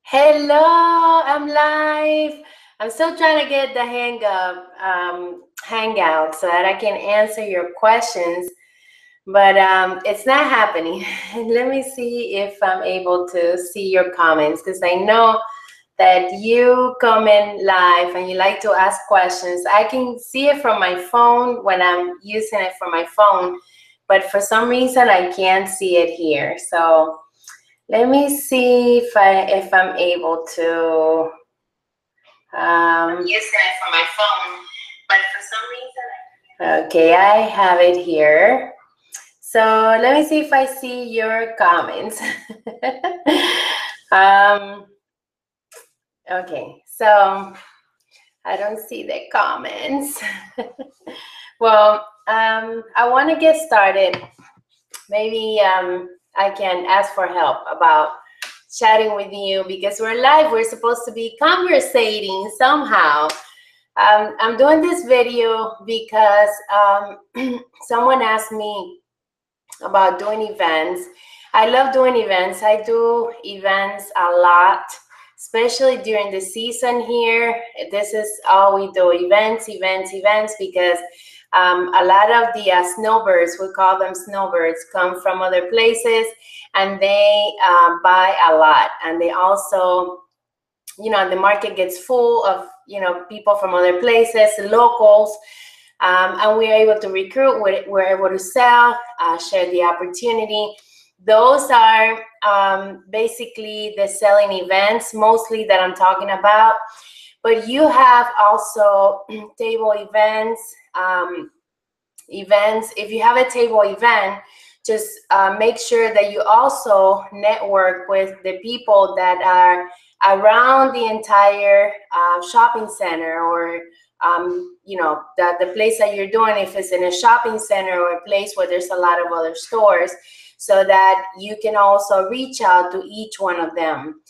Hello, I'm live. I'm still trying to get the hang of Hangout so that I can answer your questions, but it's not happening. Let me see if I'm able to see your comments because I know that you come in live and you like to ask questions. I can see it from my phone when I'm using it for my phone, but for some reason I can't see it here. So let me see if I'm able to. I'm using it for my phone, but for some reason. Okay, I have it here. So let me see if I see your comments. um, okay, so I don't see the comments. Well, I want to get started. Maybe I can ask for help about chatting with you because we're live. We're supposed to be conversating somehow. I'm doing this video because someone asked me about doing events. I love doing events. I do events a lot, especially during the season here. This is all we do, events, events, events, because a lot of the snowbirds, we call them snowbirds, come from other places and they buy a lot. And they also, the market gets full of, people from other places, locals, and we're able to recruit, we're able to sell, share the opportunity. Those are basically the selling events, mostly that I'm talking about. But you have also table events, If you have a table event, just make sure that you also network with the people that are around the entire shopping center, or the place that you're doing, if it's in a shopping center or a place where there's a lot of other stores, so that you can also reach out to each one of them.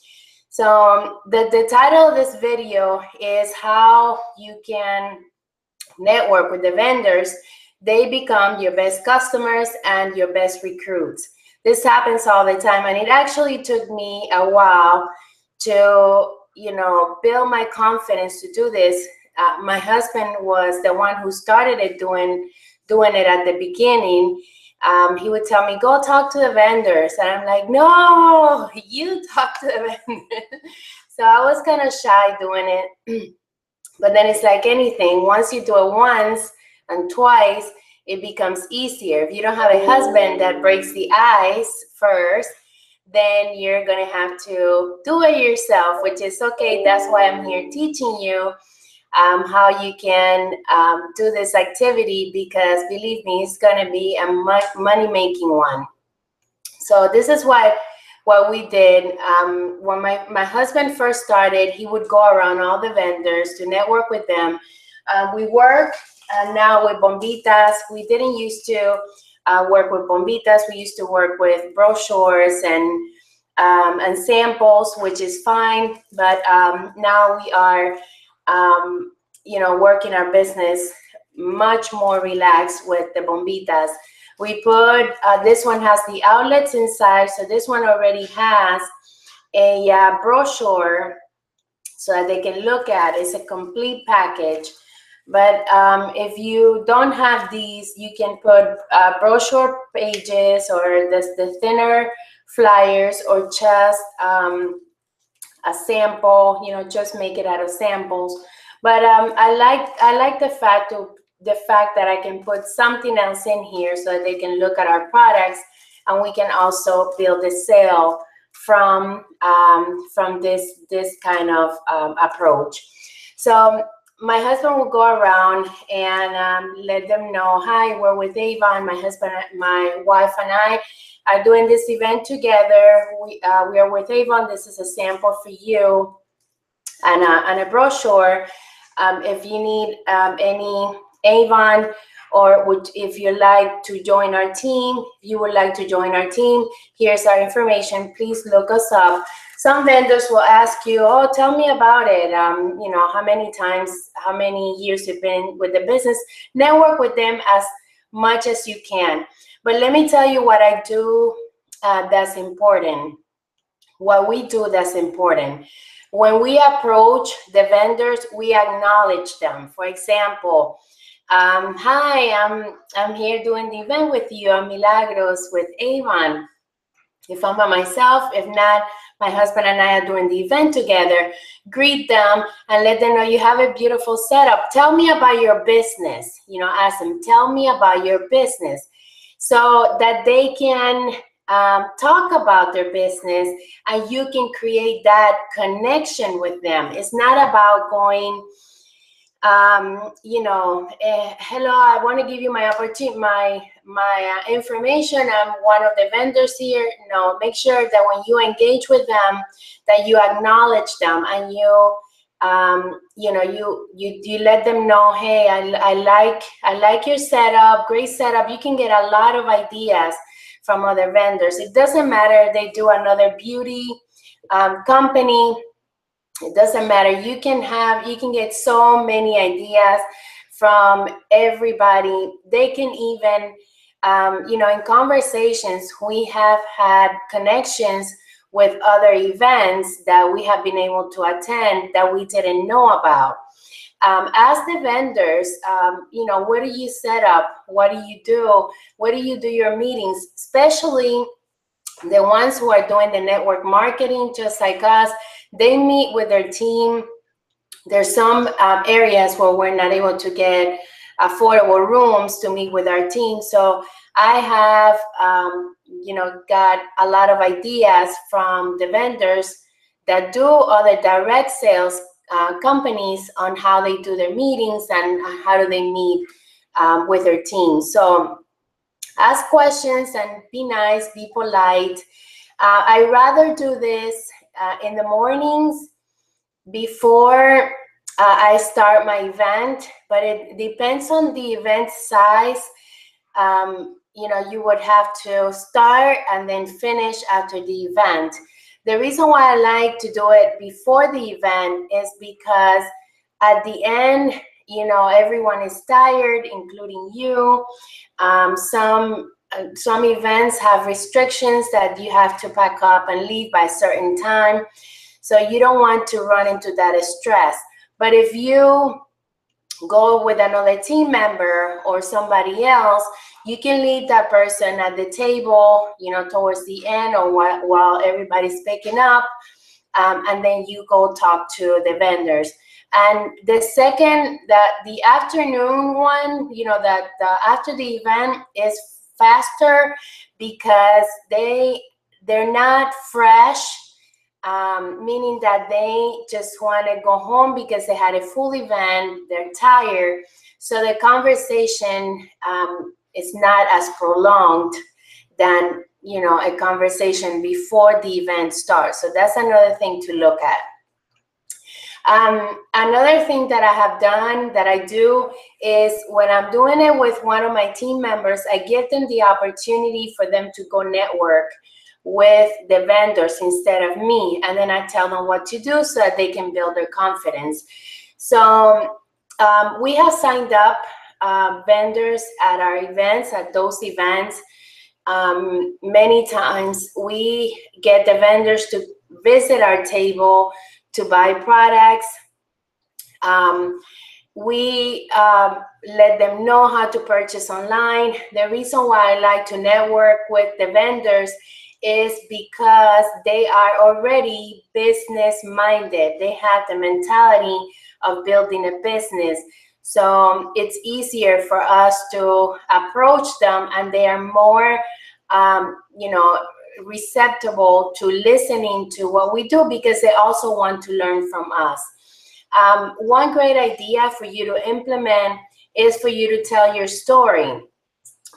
So the title of this video is how you can network with the vendors. They become your best customers and your best recruits. This happens all the time, and it actually took me a while to build my confidence to do this. My husband was the one who started it, doing it at the beginning. He would tell me, go talk to the vendors, and I'm like, no, you talk to the vendors. So I was kind of shy doing it. But then it's like anything, once you do it once and twice, it becomes easier. If you don't have a husband that breaks the ice first, then you're going to have to do it yourself, which is okay. That's why I'm here teaching you how you can do this activity, because believe me, it's going to be a money-making one. So this is what we did. When my husband first started, he would go around all the vendors to network with them. We work now with Bombitas. We didn't used to work with Bombitas. We used to work with brochures and samples, which is fine. But now we are, working our business much more relaxed with the Bombitas. We put, this one has the outlets inside, so this one already has a brochure so that they can look at. It's a complete package. But if you don't have these, you can put brochure pages, or the thinner flyers, or just a sample, just make it out of samples. But I like the fact that I can put something else in here so that they can look at our products, and we can also build a sale from this kind of approach. So my husband will go around and let them know, hi, we're with Avon. My husband, my wife, and I are doing this event together. We are with Avon. This is a sample for you, and a brochure. If you need any Avon, or if you like to join our team, if you would like to join our team, here's our information. Please look us up. Some vendors will ask you, oh, tell me about it. How many times, how many years you've been with the business. Network with them as much as you can. But let me tell you what I do that's important. what we do that's important. When we approach the vendors, we acknowledge them. For example, hi, I'm here doing the event with you. I'm Milagros with Avon. If I'm by myself, if not, my husband and I are doing the event together. Greet them and let them know you have a beautiful setup. Tell me about your business. You know, ask them, tell me about your business, so that they can talk about their business and you can create that connection with them. It's not about going, hello, I want to give you my opportunity, my information. I'm one of the vendors here. No, make sure that when you engage with them, that you acknowledge them and you let them know, hey, I like your setup, great setup. You can get a lot of ideas from other vendors. It doesn't matter if they do another beauty company. It doesn't matter. You can get so many ideas from everybody. They can even, in conversations, we have had connections with other events that we have been able to attend that we didn't know about. As the vendors, where do you set up? What do you do? Where do you do your meetings? Especially the ones who are doing the network marketing, just like us, they meet with their team. There's some areas where we're not able to get affordable rooms to meet with our team. So I have, got a lot of ideas from the vendors that do other direct sales companies on how they do their meetings and how do they meet with their team. So ask questions and be nice, be polite. I rather do this in the mornings before I start my event, but it depends on the event size. You would have to start and then finish after the event. The reason why I like to do it before the event is because at the end, everyone is tired, including you. Some events have restrictions that you have to pack up and leave by a certain time. So you don't want to run into that stress. But if you go with another team member or somebody else, you can leave that person at the table, towards the end or while everybody's picking up, and then you go talk to the vendors. And the second, the afternoon one, that after the event is faster because they're not fresh, meaning that they just want to go home because they had a full event, they're tired. So the conversation is not as prolonged than, a conversation before the event starts. So that's another thing to look at. Another thing that I have done, that I do, is when I'm doing it with one of my team members, I give them the opportunity for them to go network with the vendors instead of me. And then I tell them what to do so that they can build their confidence. So we have signed up vendors at our events, at those events. Many times we get the vendors to visit our table to buy products. We let them know how to purchase online. The reason why I like to network with the vendors is because they are already business minded. They have the mentality of building a business. So it's easier for us to approach them, and they are more, receptible to listening to what we do because they also want to learn from us. One great idea for you to implement is for you to tell your story.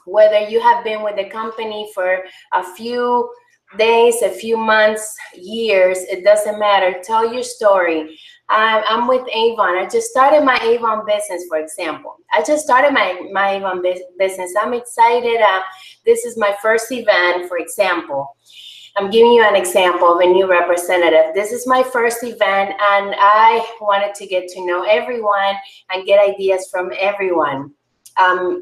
Whether you have been with the company for a few days, a few months, years, it doesn't matter. Tell your story. I'm with Avon. I just started my Avon business, for example. I just started my Avon business. I'm excited. This is my first event, for example. I'm giving you an example of a new representative. This is my first event, and I wanted to get to know everyone and get ideas from everyone.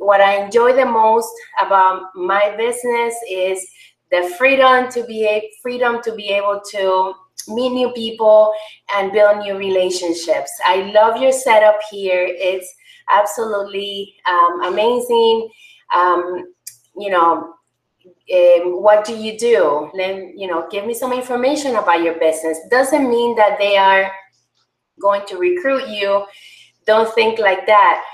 What I enjoy the most about my business is the freedom to be able to meet new people and build new relationships. I love your setup here. It's absolutely amazing. You know, what do you do? Then, you know, give me some information about your business. Doesn't mean that they are going to recruit you. Don't think like that.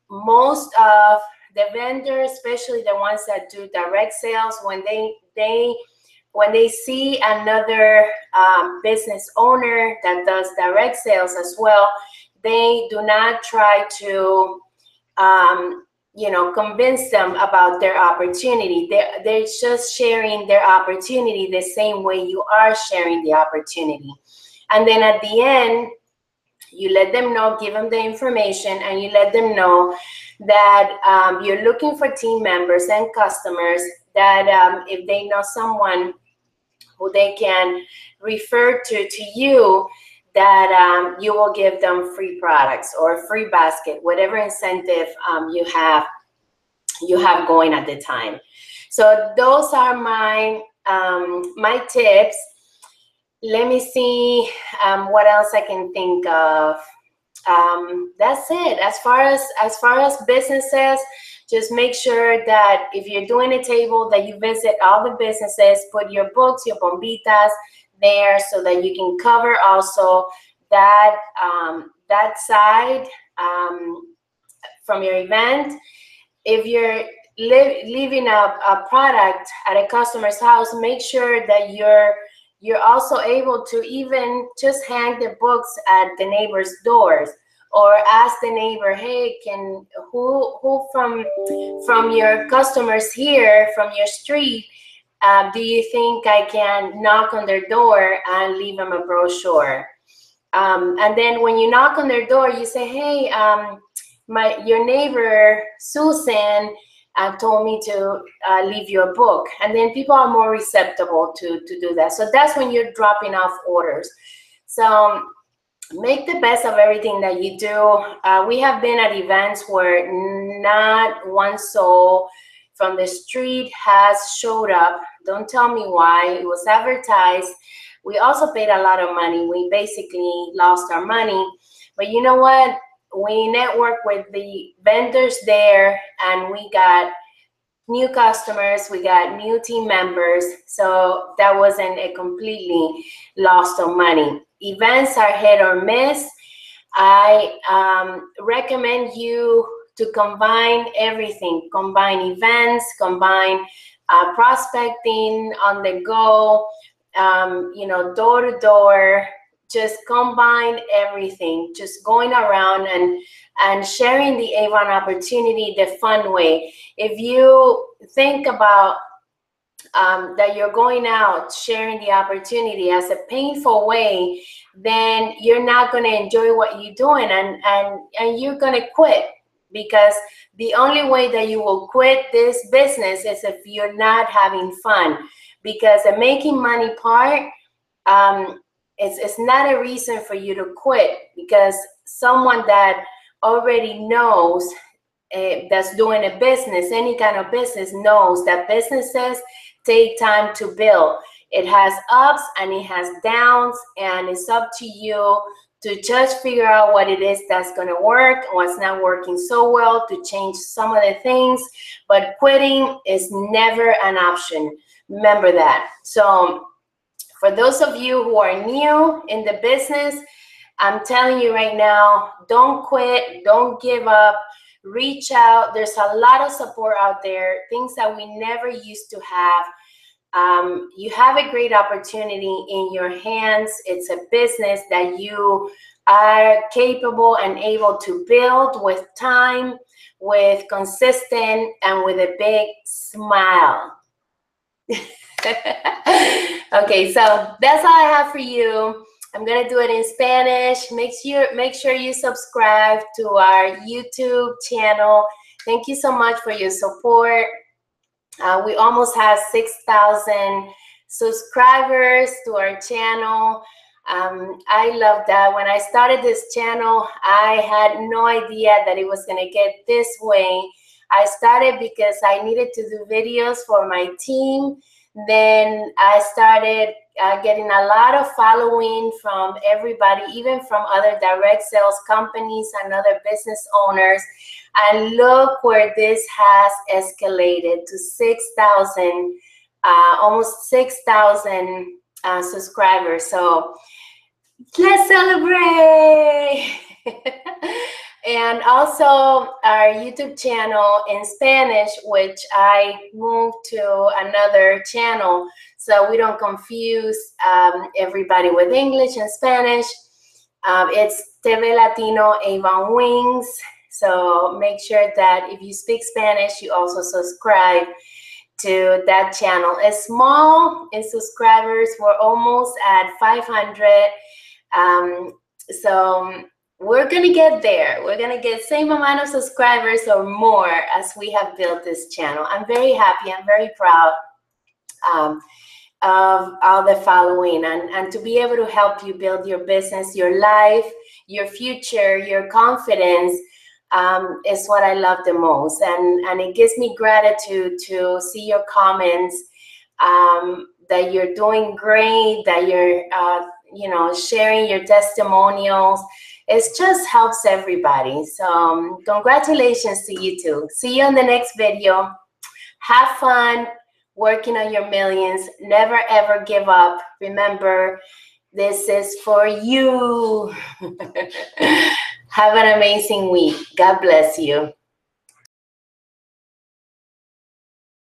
Most of the vendors, especially the ones that do direct sales, when they see another business owner that does direct sales as well, they do not try to you know, convince them about their opportunity. They're just sharing their opportunity the same way you are sharing the opportunity. And then at the end, you let them know, give them the information, and you let them know that you're looking for team members and customers that if they know someone who they can refer to you, that you will give them free products or free basket, whatever incentive you have going at the time. So those are my my tips. Let me see what else I can think of. That's it. As far as businesses, just make sure that if you're doing a table, that you visit all the businesses, put your books, your bombitas there, so that you can cover also that that side from your event. If you're leaving a product at a customer's house, make sure that you're also able to even just hang the books at the neighbor's doors, or ask the neighbor, hey, who from your customers here, from your street, do you think I can knock on their door and leave them a brochure? And then when you knock on their door, you say, hey, your neighbor Susan told me to leave you a book. And then people are more receptive to do that. So that's when you're dropping off orders. So make the best of everything that you do. We have been at events where not one soul from the street has showed up. Don't tell me why. It was advertised. We also paid a lot of money. We basically lost our money. But you know what? We networked with the vendors there, and we got new customers, we got new team members. So that wasn't a completely lost of money. Events are hit or miss. I recommend you to combine everything. Combine events, combine prospecting on the go, you know, door to door. Just combine everything. Just going around and sharing the Avon opportunity the fun way. If you think about that you're going out sharing the opportunity as a painful way, then you're not going to enjoy what you're doing, and you're going to quit, because the only way that you will quit this business is if you're not having fun. Because the making money part, it's not a reason for you to quit, because someone that already knows that's doing a business, any kind of business, knows that businesses take time to build. It has ups and it has downs, and it's up to you to just figure out what it is that's going to work, what's not working so well, to change some of the things. But quitting is never an option. Remember that. So for those of you who are new in the business, I'm telling you right now, don't quit, don't give up, reach out. There's a lot of support out there, things that we never used to have. You have a great opportunity in your hands. It's a business that you are capable and able to build with time, with consistent, and with a big smile. Okay, so that's all I have for you. I'm gonna do it in Spanish. Make sure you subscribe to our YouTube channel. Thank you so much for your support. We almost have 6,000 subscribers to our channel. I love that. When I started this channel, I had no idea that it was gonna get this way. I started because I needed to do videos for my team. Then I started getting a lot of following from everybody, even from other direct sales companies and other business owners. And look where this has escalated to 6,000, almost 6,000 subscribers. So let's celebrate. And also our YouTube channel in Spanish, which I moved to another channel so we don't confuse everybody with English and Spanish. It's TV Latino Avon Wings. So make sure that if you speak Spanish, you also subscribe to that channel. It's small in subscribers. We're almost at 500. So we're gonna get there. We're gonna get same amount of subscribers or more as we have built this channel. I'm very happy. I'm very proud of all the following, and to be able to help you build your business, your life, your future, your confidence is what I love the most. And it gives me gratitude to see your comments, that you're doing great, that you're sharing your testimonials. It just helps everybody. So congratulations to you too. See you on the next video. Have fun working on your millions. Never ever give up. Remember, this is for you. Have an amazing week. God bless you.